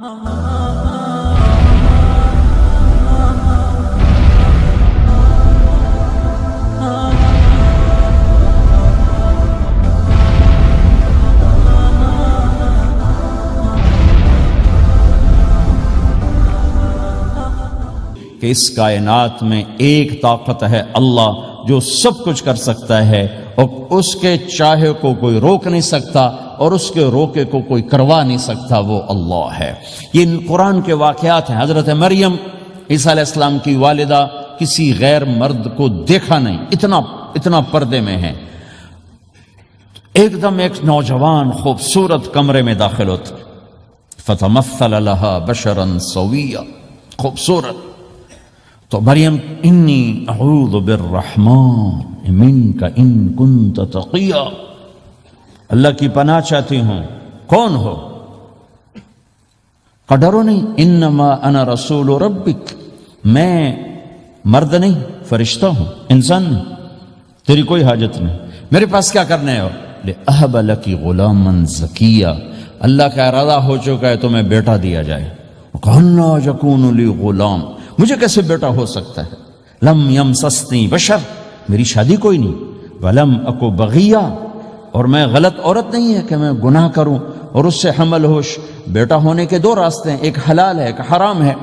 کہ اس کائنات میں ایک طاقت ہے اللہ جو سب کچھ کر سکتا ہے اور اس کے چاہے کو کوئی روک نہیں سکتا اور اس کے روکے کو کوئی کروا نہیں سکتا، وہ اللہ ہے۔ یہ قرآن کے واقعات ہیں۔ حضرت مریم عیسیٰ علیہ السلام کی والدہ کسی غیر مرد کو دیکھا نہیں، اتنا پردے میں ہے۔ ایک دم ایک نوجوان خوبصورت کمرے میں داخل ہوتا، فتمثل لها بشرا سویا، خوبصورت۔ تو مریم انی اعوذ بالرحمن منک ان کنت تقیا، اللہ کی پناہ چاہتی ہوں۔ کون ہو؟ کہ ڈرو نہیں، انما انا رسول ربک، میں مرد نہیں، فرشتہ ہوں، انسان نہیں، تیری کوئی حاجت نہیں، میرے پاس کیا کرنے ہو؟ لأہب لکی غلاما زکیا، اللہ کا ارادہ ہو چکا ہے تمہیں بیٹا دیا جائے۔ کہنا یکون لی غلام، مجھے کیسے بیٹا ہو سکتا ہے؟ لم یمسسنی بشر، میری شادی کوئی نہیں، ولم اکو بغیہ، اور میں غلط عورت نہیں ہے کہ میں گناہ کروں اور اس سے حمل ہوش۔ بیٹا ہونے کے دو راستے ہیں، ایک حلال ہے ایک حرام ہے۔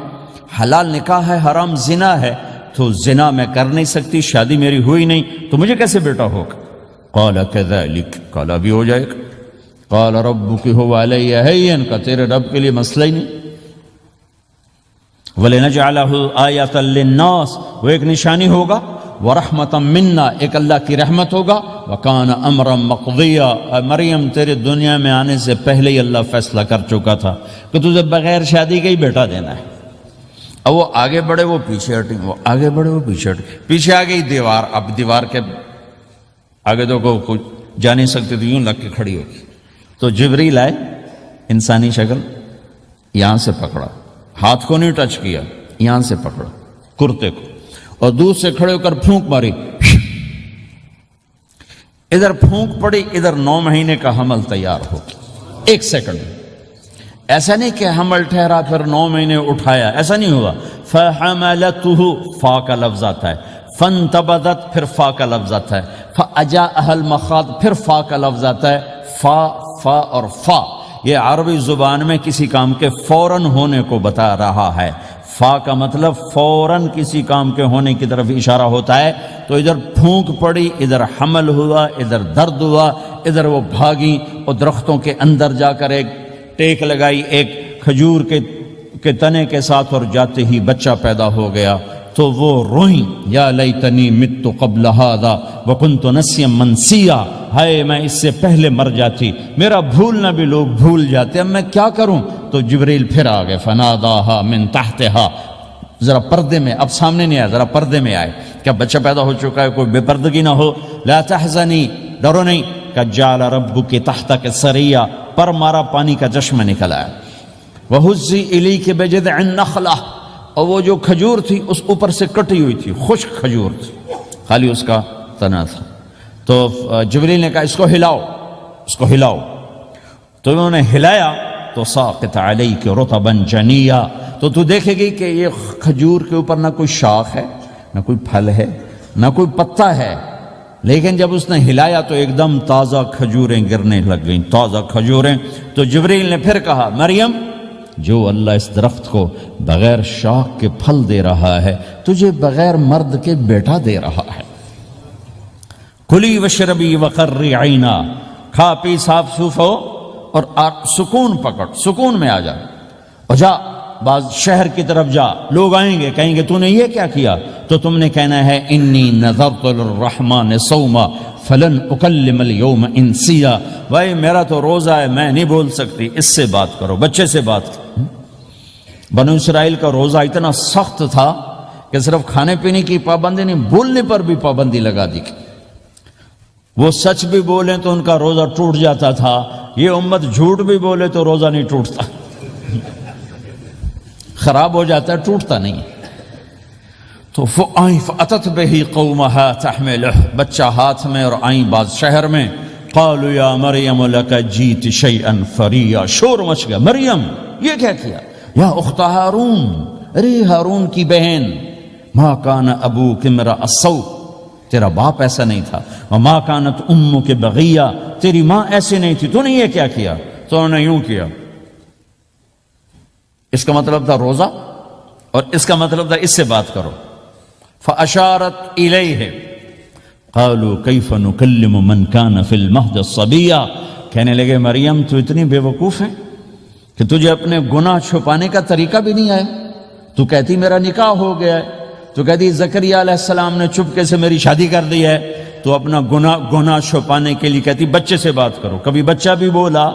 حلال نکاح ہے، حرام زنا ہے، تو زنا میں کر نہیں سکتی، شادی میری ہوئی نہیں، تو مجھے کیسے بیٹا ہوگا؟ قال کذالک، قال بھی ہو جائے گا۔ قال ربک هو علی ہین، کا تیرے رب کے لیے مسئلہ ہی نہیں۔ وَلِنَجْعَلَهُ آیَةً لِلنَّاسِ، وہ ایک نشانی ہوگا، وَرَحْمَةً مِنَّا، ایک اللہ کی رحمت ہوگا، وَكَانَ أَمْرًا مَقْضِيًّا، مریم تیرے دنیا میں آنے سے پہلے ہی اللہ فیصلہ کر چکا تھا کہ تجھے بغیر شادی کے ہی بیٹا دینا ہے۔ اب وہ آگے بڑھے وہ پیچھے ہٹیں، وہ آگے بڑھے وہ پیچھے ہٹیں، پیچھے آ گئی دیوار، اب دیوار کے آگے تو کوئی جا نہیں سکتی تو یوں لگ کے کھڑی ہوگی۔ تو جبریل آئے، انسانی شکل، یہاں سے پکڑا، ہاتھ کو نہیں ٹچ کیا، یہاں سے پکڑا کرتے کو، اور دور سے کھڑے ہو کر پھونک ماری، ادھر پھونک پڑی، ادھر 9 مہینے کا حمل تیار ہو گیا 1 سیکنڈ میں۔ ایسا نہیں کہ حمل ٹھہرا پھر 9 مہینے اٹھایا، ایسا نہیں ہوا۔ فَحَمَلَتُهُ، فا کا لفظ آتا ہے، فَانْتَبَذَتْ، پھر فا کا لفظ آتا ہے، فَأَجَاءَهَا الْمَخَاضُ، پھر فا کا لفظ آتا ہے۔ فا اور فا یہ عربی زبان میں کسی کام کے فوراً ہونے کو بتا رہا ہے۔ فا کا مطلب فوراً کسی کام کے ہونے کی طرف اشارہ ہوتا ہے۔ تو ادھر پھونک پڑی، ادھر حمل ہوا، ادھر درد ہوا، ادھر وہ بھاگی اور درختوں کے اندر جا کر ایک ٹیک لگائی ایک کھجور کے تنے کے ساتھ، اور جاتے ہی بچہ پیدا ہو گیا۔ تو وہ روئیں، یا لیتنی مت قبل ھذا وکنت نسیا منسیا، ہائے میں اس سے پہلے مر جاتی، میرا بھولنا بھی لوگ بھول جاتے، اب میں کیا کروں؟ تو جبریل پھر آ گئے، فناداھا من تحتھا، ذرا پردے میں، اب سامنے نہیں آیا، ذرا پردے میں آئے، کیا بچہ پیدا ہو چکا ہے، کوئی بے پردگی نہ ہو۔ لا تحزنی، ڈرو نہیں، قد جعل ربک تحتک سریا، پر مارا پانی کا چشمہ نکل آیا۔ وہزی الیک بجذع النخلہ، اور وہ جو کھجور تھی اس اوپر سے کٹی ہوئی تھی، خشک کھجور تھی، خالی اس کا تنا تھا۔ تو جبریل نے کہا اس کو ہلاؤ، اس کو ہلاؤ، تو انہوں نے ہلایا تو ساقط علیک رطبا جنیا، تو تو دیکھے گی کہ یہ کھجور کے اوپر نہ کوئی شاخ ہے، نہ کوئی پھل ہے، نہ کوئی پتا ہے، لیکن جب اس نے ہلایا تو ایک دم تازہ کھجوریں گرنے لگ گئیں، تازہ کھجوریں۔ تو جبریل نے پھر کہا مریم، جو اللہ اس درخت کو بغیر شاخ کے پھل دے رہا ہے، تجھے بغیر مرد کے بیٹا دے رہا ہے۔ کلی وشربی وقری عینا، کھا پی صاف صوف ہو اور سکون پکڑ، سکون میں آ جا، اور جا بعض شہر کی طرف جا، لوگ آئیں گے کہیں گے تو نے یہ کیا کیا، تو تم نے کہنا ہے انی نذرت للرحمن صوما فلن اکلم اليوم انسیا، بھائی میرا تو روزہ ہے، میں نہیں بول سکتی، اس سے بات کرو، بچے سے بات کرو۔ بنو اسرائیل کا روزہ اتنا سخت تھا کہ صرف کھانے پینے کی پابندی نہیں، بولنے پر بھی پابندی لگا دی، وہ سچ بھی بولیں تو ان کا روزہ ٹوٹ جاتا تھا، یہ امت جھوٹ بھی بولے تو روزہ نہیں ٹوٹتا، خراب ہو جاتا ہے، ٹوٹتا نہیں۔ تو فَأَتَتْ بِهِ قَوْمَهَا تَحْمِلُهُ، بچہ ہاتھ میں اور آئیں بعض شہر میں، قَالُوا يَا مَرْيَمُ لَكَ جِئْتِ شَيْئًا فَرِيًّا، شور مچ گیا، مریم یہ کیا کیا، یا اخت ہارون، ارے ہارون کی بہن، ما کان ابوک امرأ السوء، تیرا باپ ایسا نہیں تھا، وما کانت امک بغیہ، تیری ماں ایسے نہیں تھی، تو نے یہ کیا کیا؟ تو نے یوں کیا۔ اس کا مطلب تھا روزہ، اور اس کا مطلب تھا اس سے بات کرو۔ فاشارت الیہ قالوا کیف نکلم من کان فی المہد صبیا، کہنے لگے مریم تو اتنی بے وقوف ہے کہ تجھے اپنے گناہ چھپانے کا طریقہ بھی نہیں آیا، تو کہتی میرا نکاح ہو گیا ہے، تو کہتی زکریہ علیہ السلام نے چپکے سے میری شادی کر دی ہے، تو اپنا گناہ چھپانے کے لیے کہتی بچے سے بات کرو۔ کبھی بچہ بھی بولا،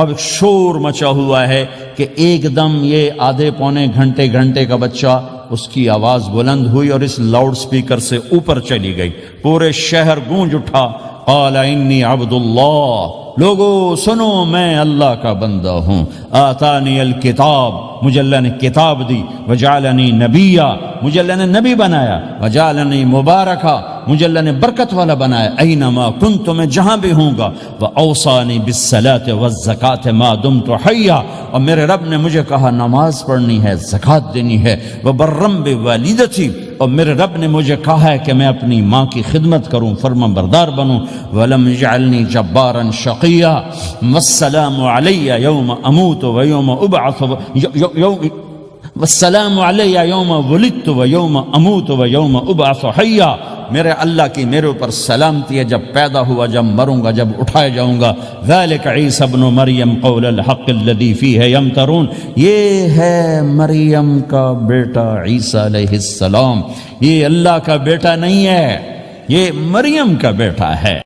اب شور مچا ہوا ہے کہ ایک دم یہ آدھے پونے گھنٹے کا بچہ، اس کی آواز بلند ہوئی اور اس لاؤڈ سپیکر سے اوپر چلی گئی، پورے شہر گونج اٹھا، قال انی عبد اللہ، لوگو سنو میں اللہ کا بندہ ہوں، آتانی الکتاب، مجھے اللہ نے کتاب دی، وجعلنی نبیہ، مجھے اللہ نے نبی بنایا، وجعلنی مبارکہ، مجھے اللہ نے برکت والا بنایا، اینما کنت، میں جہاں بھی ہوں گا، واوصانی بالصلاۃ والزکاۃ ما دمت حیا، اور میرے رب نے مجھے کہا نماز پڑھنی ہے، زکوٰۃ دینی ہے، وبرم بوالدتی، اور میرے رب نے مجھے کہا ہے کہ میں اپنی ماں کی خدمت کروں، فرما بردار بنوں، ولم یجعلنی جبارا شقیا، والسلام علی یوم اموت ویوم ابعث، والسلام علی یوم ولدت ویوم اموت ویوم ابعث حیا، میرے اللہ کی میرے اوپر سلامتی ہے جب پیدا ہوا، جب مروں گا، جب اٹھایا جاؤں گا۔ ذالک عیسی ابن مریم قول الحق الذی فیہ یمترون، یہ ہے مریم کا بیٹا عیسیٰ علیہ السلام، یہ اللہ کا بیٹا نہیں ہے، یہ مریم کا بیٹا ہے۔